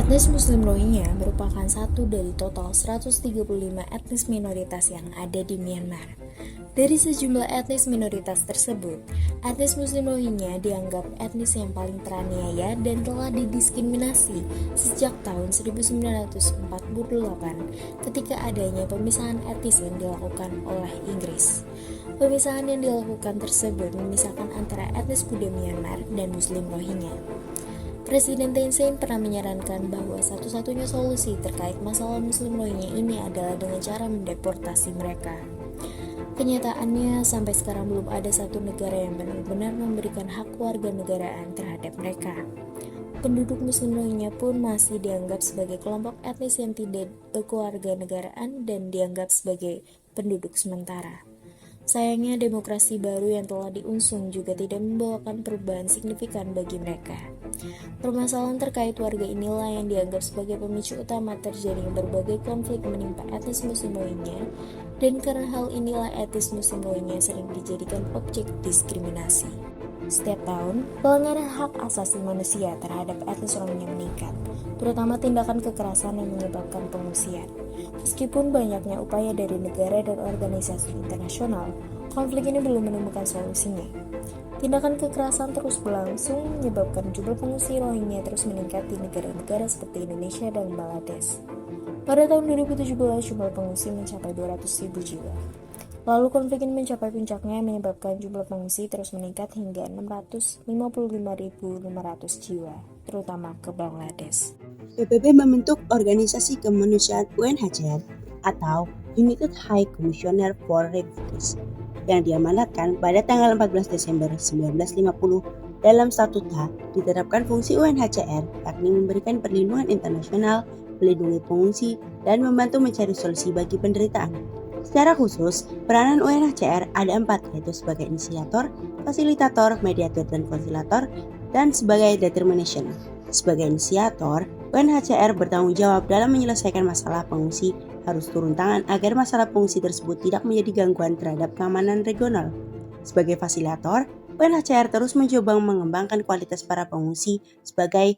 Etnis Muslim Rohingya merupakan satu dari total 135 etnis minoritas yang ada di Myanmar. Dari sejumlah etnis minoritas tersebut, etnis Muslim Rohingya dianggap etnis yang paling teraniaya dan telah didiskriminasi sejak tahun 1948 ketika adanya pemisahan etnis yang dilakukan oleh Inggris. Pemisahan yang dilakukan tersebut memisahkan antara etnis Buddha Myanmar dan Muslim Rohingya. Presiden Thein Sein pernah menyarankan bahwa satu-satunya solusi terkait masalah Muslim Rohingya ini adalah dengan cara mendeportasi mereka. Kenyataannya, sampai sekarang belum ada satu negara yang benar-benar memberikan hak warga negaraan terhadap mereka. Penduduk Muslim Rohingya pun masih dianggap sebagai kelompok etnis yang tidak berkeluarga negaraan dan dianggap sebagai penduduk sementara. Sayangnya, demokrasi baru yang telah diusung juga tidak membawakan perubahan signifikan bagi mereka. Permasalahan terkait warga inilah yang dianggap sebagai pemicu utama terjadinya berbagai konflik menimpa etnis Muslim Rohingya, dan karena hal inilah etnis Muslim Rohingya sering dijadikan objek diskriminasi. Setiap tahun, pelanggaran hak asasi manusia terhadap etnis Rohingya meningkat, terutama tindakan kekerasan yang menyebabkan pengungsian. Meskipun banyaknya upaya dari negara dan organisasi internasional, konflik ini belum menemukan solusinya. Tindakan kekerasan terus berlangsung menyebabkan jumlah pengungsi Rohingya terus meningkat di negara-negara seperti Indonesia dan Bangladesh. Pada tahun 2017, jumlah pengungsi mencapai 200.000 jiwa. Lalu konflik ini mencapai puncaknya menyebabkan jumlah pengungsi terus meningkat hingga 655.500 jiwa, terutama ke Bangladesh. PBB membentuk Organisasi Kemanusiaan UNHCR atau United High Commissioner for Refugees yang diamanatkan pada tanggal 14 Desember 1950. Dalam statuta diterapkan fungsi UNHCR, yakni memberikan perlindungan internasional, melindungi pengungsi, dan membantu mencari solusi bagi penderitaan. Secara khusus, peranan UNHCR ada 4, yaitu sebagai inisiator, fasilitator, mediator, dan konsilator, dan sebagai determination. Sebagai inisiator, UNHCR bertanggung jawab dalam menyelesaikan masalah pengungsi, harus turun tangan agar masalah pengungsi tersebut tidak menjadi gangguan terhadap keamanan regional. Sebagai fasilitator, UNHCR terus mencoba mengembangkan kualitas para pengungsi sebagai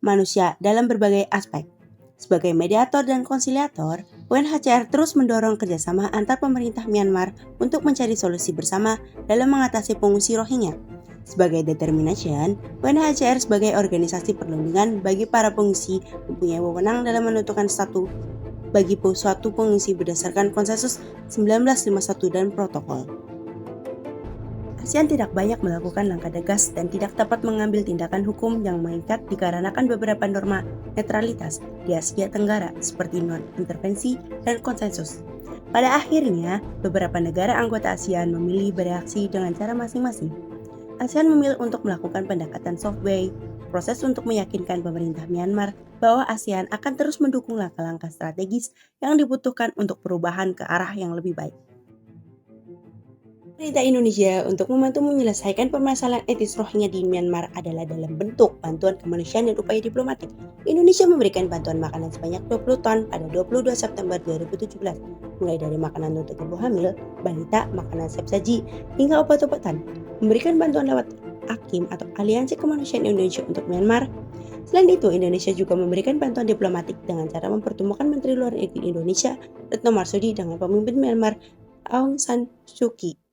manusia dalam berbagai aspek. Sebagai mediator dan konsiliator, UNHCR terus mendorong kerjasama antar pemerintah Myanmar untuk mencari solusi bersama dalam mengatasi pengungsi Rohingya. Sebagai determination, UNHCR sebagai organisasi perlindungan bagi para pengungsi mempunyai wewenang dalam menentukan status bagi suatu pengungsi berdasarkan konsensus 1951 dan protokol. ASEAN tidak banyak melakukan langkah tegas dan tidak dapat mengambil tindakan hukum yang mengikat dikarenakan beberapa norma netralitas di Asia Tenggara seperti non-intervensi dan konsensus. Pada akhirnya, beberapa negara anggota ASEAN memilih bereaksi dengan cara masing-masing. ASEAN memilih untuk melakukan pendekatan soft way, proses untuk meyakinkan pemerintah Myanmar bahwa ASEAN akan terus mendukung langkah-langkah strategis yang dibutuhkan untuk perubahan ke arah yang lebih baik. Pemerintah Indonesia untuk membantu menyelesaikan permasalahan etnis Rohingya di Myanmar adalah dalam bentuk bantuan kemanusiaan dan upaya diplomatik. Indonesia memberikan bantuan makanan sebanyak 20 ton pada 22 September 2017, mulai dari makanan untuk ibu hamil, balita, makanan siap saji, hingga obat-obatan. Memberikan bantuan lewat AKIM atau Aliansi Kemanusiaan Indonesia untuk Myanmar. Selain itu, Indonesia juga memberikan bantuan diplomatik dengan cara mempertemukan Menteri Luar Negeri Indonesia, Retno Marsudi, dengan pemimpin Myanmar, Aung San Suu Kyi.